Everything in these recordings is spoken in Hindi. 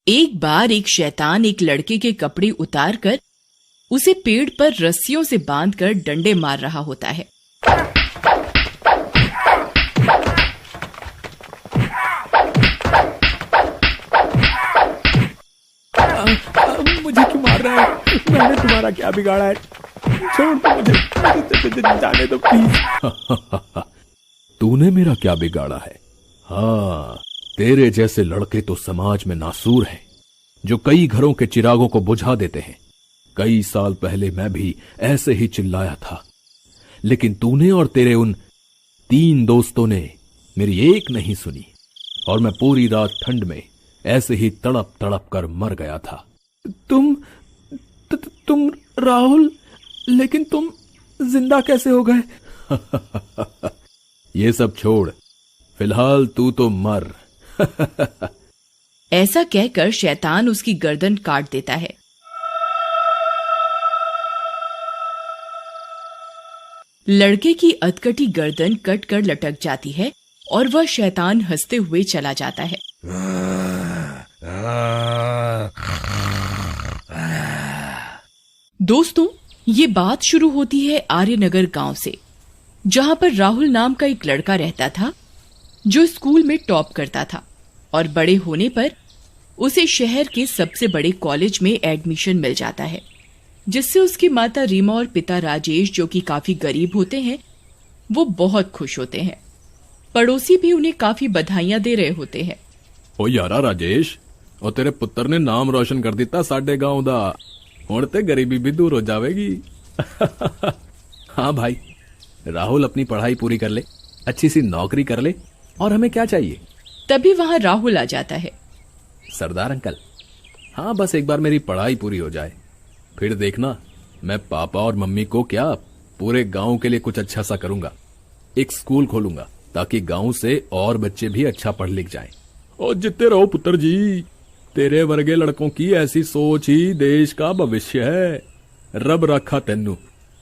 एक बार एक शैतान एक लड़के के कपड़े उतारकर उसे पेड़ पर रस्सियों से बांधकर डंडे मार रहा होता है। मुझे क्यों मार रहा है? मैंने तुम्हारा क्या बिगाड़ा है? छोड़ दो मुझे जाने दो प्लीज। तूने मेरा क्या बिगाड़ा है? हाँ, तेरे जैसे लड़के तो समाज में नासूर हैं, जो कई घरों के चिरागों को बुझा देते हैं। कई साल पहले मैं भी ऐसे ही चिल्लाया था, लेकिन तूने और तेरे उन 3 दोस्तों ने मेरी एक नहीं सुनी और मैं पूरी रात ठंड में ऐसे ही तड़प तड़प कर मर गया था। तुम राहुल, लेकिन तुम जिंदा कैसे हो गए? ये सब छोड़, फिलहाल तू तो मर। ऐसा कहकर शैतान उसकी गर्दन काट देता है। लड़के की अधकटी गर्दन कट कर लटक जाती है और वह शैतान हंसते हुए चला जाता है। दोस्तों, ये बात शुरू होती है आर्यनगर गांव से, जहां पर राहुल नाम का एक लड़का रहता था जो स्कूल में टॉप करता था और बड़े होने पर उसे शहर के सबसे बड़े कॉलेज में एडमिशन मिल जाता है, जिससे उसकी माता रीमा और पिता राजेश, जो कि काफी गरीब होते हैं, वो बहुत खुश होते हैं। पड़ोसी भी उन्हें काफी बधाइयां दे रहे होते हैं। ओ यारा राजेश, और तेरे पुत्र ने नाम रोशन कर दिता साडे गांव दा। हुण ते गरीबी भी दूर हो जाएगी। हाँ भाई, राहुल अपनी पढ़ाई पूरी कर ले, अच्छी सी नौकरी कर ले, और हमें क्या चाहिए? तभी वहां राहुल आ जाता है। सरदार अंकल, हाँ बस एक बार मेरी पढ़ाई पूरी हो जाए, फिर देखना मैं पापा और मम्मी को क्या पूरे गांव के लिए कुछ अच्छा सा करूंगा। एक स्कूल खोलूंगा ताकि गांव से और बच्चे भी अच्छा पढ़ लिख जाएं। और जितने रहो पुत्र जी, तेरे वर्गे लड़कों की ऐसी सोच ही देश का भविष्य है। रब रखा तेनू।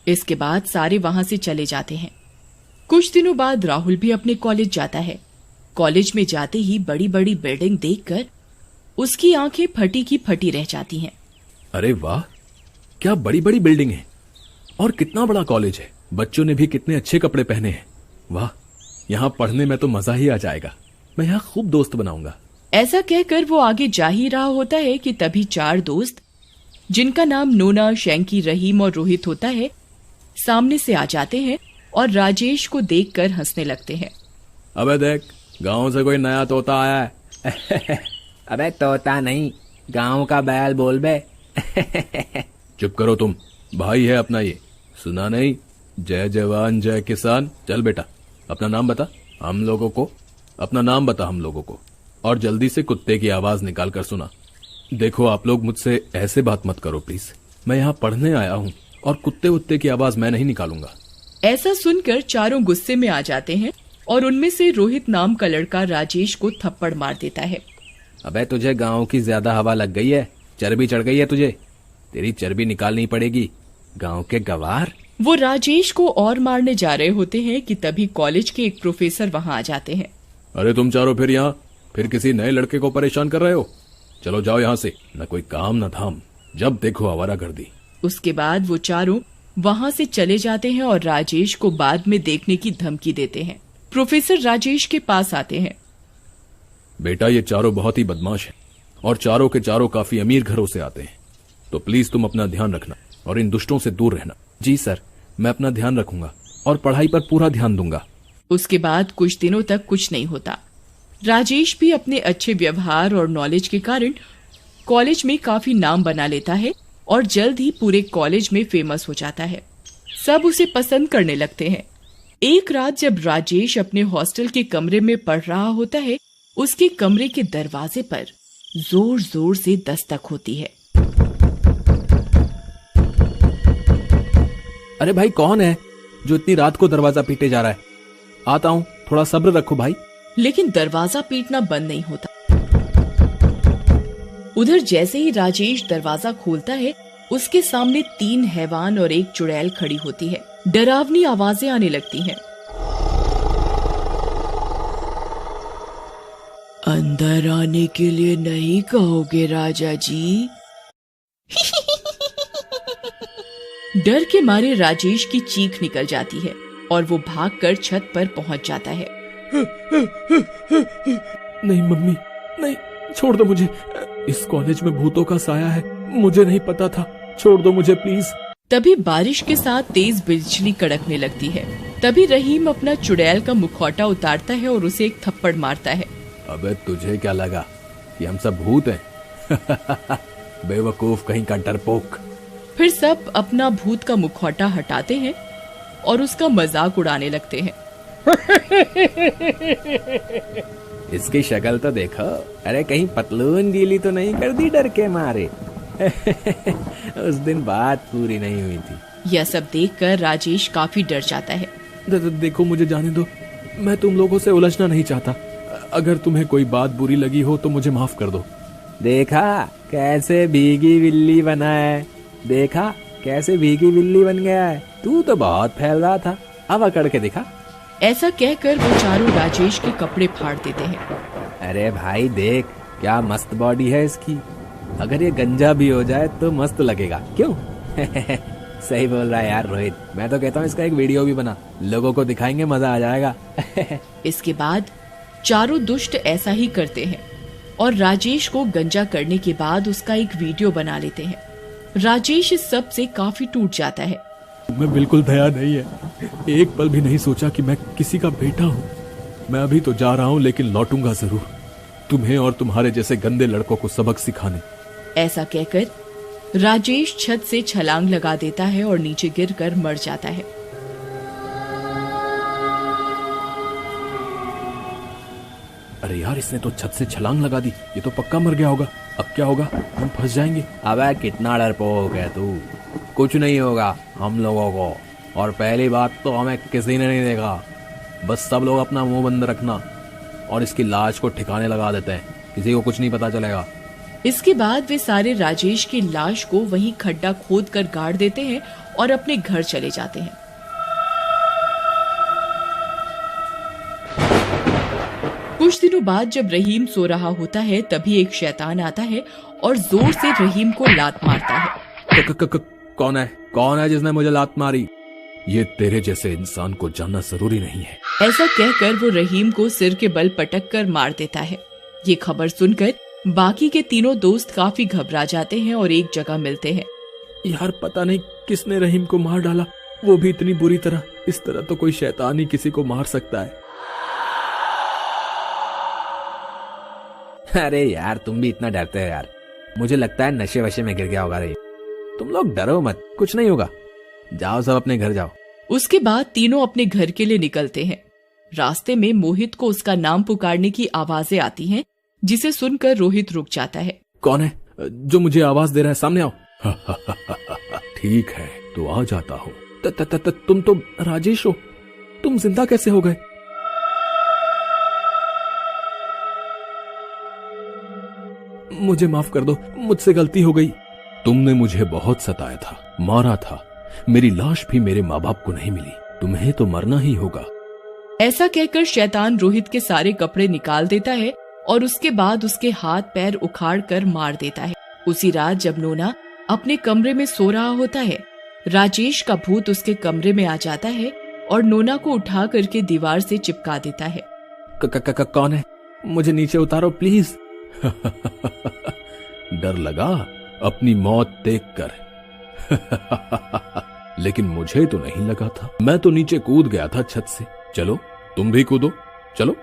इसके बाद सारे वहां से चले जाते हैं। कुछ दिनों बाद राहुल भी अपने कॉलेज जाता है। कॉलेज में जाते ही बड़ी बड़ी बिल्डिंग देखकर उसकी आंखें फटी की फटी रह जाती हैं। अरे वाह, क्या बड़ी बड़ी बिल्डिंग है और कितना बड़ा कॉलेज है। बच्चों ने भी कितने अच्छे कपड़े पहने हैं। वाह, यहाँ पढ़ने में तो मजा ही आ जाएगा। मैं यहाँ खूब दोस्त बनाऊंगा। ऐसा कहकर वो आगे जा ही रहा होता है कि तभी 4 दोस्त, जिनका नाम नोना, शैंकी, रहीम और रोहित होता है, सामने से आ जाते हैं और राजेश को देखकर हंसने लगते हैं। अबे देख, गांव से कोई नया तोता आया है। अबे तोता नहीं, गांव का बैल बोल बे। चुप करो तुम, भाई है अपना ये, सुना नहीं? जय जवान जय किसान। चल बेटा, अपना नाम बता हम लोगों को। अपना नाम बता हम लोगों को, और जल्दी से कुत्ते की आवाज निकाल कर सुना। देखो आप लोग मुझसे ऐसे बात मत करो प्लीज। मैं यहाँ पढ़ने आया हूँ और कुत्ते वुत्ते की आवाज मैं नहीं निकालूंगा। ऐसा सुनकर चारों गुस्से में आ जाते हैं और उनमें से रोहित नाम का लड़का राजेश को थप्पड़ मार देता है। अबे तुझे गांव की ज्यादा हवा लग गई है, चर्बी चढ़ गई है तुझे। तेरी चर्बी निकालनी पड़ेगी, गांव के गवार। वो राजेश को और मारने जा रहे होते हैं कि तभी कॉलेज के एक प्रोफेसर वहां आ जाते हैं। अरे तुम चारों फिर यहाँ फिर किसी नए लड़के को परेशान कर रहे हो? चलो जाओ यहाँ से, न कोई काम न धाम, जब देखो आवारागर्दी। उसके बाद वो चारों वहां से चले जाते हैं और राजेश को बाद में देखने की धमकी देते हैं। प्रोफेसर राजेश के पास आते हैं। बेटा, ये चारों बहुत ही बदमाश हैं और चारों के चारों काफी अमीर घरों से आते हैं, तो प्लीज तुम अपना ध्यान रखना और इन दुष्टों से दूर रहना। जी सर, मैं अपना ध्यान रखूंगा और पढ़ाई पर पूरा ध्यान दूंगा। उसके बाद कुछ दिनों तक कुछ नहीं होता। राजेश भी अपने अच्छे व्यवहार और नॉलेज के कारण कॉलेज में काफी नाम बना लेता है और जल्द ही पूरे कॉलेज में फेमस हो जाता है। सब उसे पसंद करने लगते हैं। एक रात जब राजेश अपने हॉस्टल के कमरे में पढ़ रहा होता है, उसके कमरे के दरवाजे पर जोर जोर से दस्तक होती है। अरे भाई, कौन है जो इतनी रात को दरवाजा पीटे जा रहा है? आता हूँ, थोड़ा सब्र रखो भाई। लेकिन दरवाजा पीटना बंद नहीं होता। उधर जैसे ही राजेश दरवाजा खोलता है, उसके सामने 3 हैवान और एक चुड़ैल खड़ी होती है। डरावनी आवाजें आने लगती हैं। अंदर आने के लिए नहीं कहोगे राजा जी? डर के मारे राजेश की चीख निकल जाती है और वो भागकर छत पर पहुंच जाता है। नहीं मम्मी, नहीं, छोड़ दो मुझे। इस कॉलेज में भूतों का साया है, मुझे नहीं पता था, छोड़ दो मुझे प्लीज। तभी बारिश के साथ तेज बिजली कड़कने लगती है। तभी रहीम अपना चुड़ैल का मुखौटा उतारता है और उसे एक थप्पड़ मारता है। अबे तुझे क्या लगा कि हम सब भूत हैं? बेवकूफ कहीं का डरपोक। फिर सब अपना भूत का मुखौटा हटाते हैं और उसका मजाक उड़ाने लगते हैं। इसकी शक्ल तो देखो, अरे कहीं पतलून गीली तो नहीं कर दी डर के मारे? उस दिन बात पूरी नहीं हुई थी। यह सब देखकर राजेश काफी डर जाता है। देखो मुझे जाने दो, मैं तुम लोगों से उलझना नहीं चाहता। अगर तुम्हें कोई बात बुरी लगी हो तो मुझे माफ कर दो। देखा कैसे भीगी बिल्ली बना है, देखा कैसे भीगी बिल्ली बन गया है। तू तो बहुत फैल रहा था, अब अकड़ के दिखा। ऐसा कहकर वो चारों राजेश के कपड़े फाड़ देते हैं। अरे भाई देख क्या मस्त बॉडी है इसकी, अगर ये गंजा भी हो जाए तो मस्त लगेगा, क्यों? सही बोल रहा है यार रोहित, मैं तो कहता हूँ इसका एक वीडियो भी बना, लोगों को दिखाएंगे, मजा आ जाएगा। इसके बाद चारों दुष्ट ऐसा ही करते हैं और राजेश को गंजा करने के बाद उसका एक वीडियो बना लेते हैं। राजेश इस सब से काफी टूट जाता है। मैं बिल्कुल दया नहीं है, एक पल भी नहीं सोचा कि मैं किसी का बेटा हूँ। मैं अभी तो जा रहा हूँ लेकिन लौटूंगा जरूर, तुम्हें और तुम्हारे जैसे गंदे लड़कों को सबक सिखाने। ऐसा कहकर राजेश छत से छलांग लगा देता है और नीचे गिरकर मर जाता है। अरे यार, इसने तो छत से छलांग लगा दी, ये तो पक्का मर गया होगा। अब क्या होगा, हम फंस जाएंगे। अबे कितना डरपोक है तू, कुछ नहीं होगा हम लोगों को। और पहली बात तो हमें किसी ने नहीं देखा, बस सब लोग अपना मुंह बंद रखना और इसकी लाश को ठिकाने लगा देते हैं, किसी को कुछ नहीं पता चलेगा। इसके बाद वे सारे राजेश की लाश को वहीं खड्डा खोद कर गाड़ देते हैं और अपने घर चले जाते हैं। कुछ दिनों बाद जब रहीम सो रहा होता है तभी एक शैतान आता है और जोर से रहीम को लात मारता है। कौन है जिसने मुझे लात मारी? ये तेरे जैसे इंसान को जानना जरूरी नहीं है। ऐसा कहकर वो रहीम को सिर के बल पटक कर मार देता है। ये खबर सुनकर बाकी के तीनों दोस्त काफी घबरा जाते हैं और एक जगह मिलते हैं। यार पता नहीं किसने रहीम को मार डाला, वो भी इतनी बुरी तरह। इस तरह तो कोई शैतान ही किसी को मार सकता है। अरे यार तुम भी इतना डरते हो यार, मुझे लगता है नशे वशे में गिर गया होगा रे। तुम लोग डरो मत, कुछ नहीं होगा, जाओ सब अपने घर जाओ। उसके बाद तीनों अपने घर के लिए निकलते हैं। रास्ते में मोहित को उसका नाम पुकारने की आवाजें आती हैं, जिसे सुनकर रोहित रुक जाता है। कौन है जो मुझे आवाज दे रहा है, सामने आओ। ठीक है तो आ जाता हूँ। तुम तो राजेश हो, तुम जिंदा कैसे हो गए? मुझे माफ कर दो, मुझसे गलती हो गई। तुमने मुझे बहुत सताया था, मारा था, मेरी लाश भी मेरे माँ बाप को नहीं मिली, तुम्हें तो मरना ही होगा। ऐसा कहकर शैतान रोहित के सारे कपड़े निकाल देता है और उसके बाद उसके हाथ पैर उखाड़ कर मार देता है। उसी रात जब नोना अपने कमरे में सो रहा होता है, राजेश का भूत उसके कमरे में आ जाता है और नोना को उठा करके दीवार से चिपका देता है। कौन है? मुझे नीचे उतारो प्लीज। डर लगा अपनी मौत देखकर? लेकिन मुझे तो नहीं लगा था, मैं तो नीचे कूद गया था छत से। चलो तुम भी कूदो, चलो।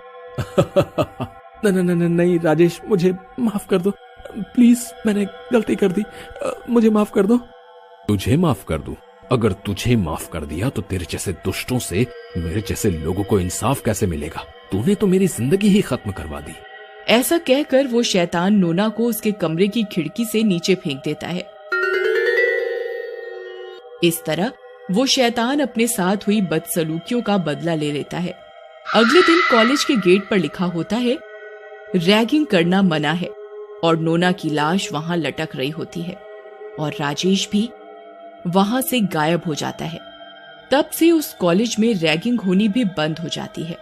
नहीं राजेश, मुझे माफ कर दो प्लीज, मैंने गलती कर दी, मुझे माफ कर दो। तुझे माफ कर दूं? अगर तुझे माफ कर दिया तो तेरे जैसे दुष्टों से मेरे जैसे लोगों को इंसाफ कैसे मिलेगा? तूने तो मेरी जिंदगी ही खत्म करवा दी। ऐसा कहकर वो शैतान नोना को उसके कमरे की खिड़की से नीचे फेंक देता है। इस तरह वो शैतान अपने साथ हुई बदसलूकियों का बदला ले लेता है। अगले दिन कॉलेज के गेट पर लिखा होता है, रैगिंग करना मना है, और नोना की लाश वहां लटक रही होती है और राजेश भी वहां से गायब हो जाता है। तब से उस कॉलेज में रैगिंग होनी भी बंद हो जाती है।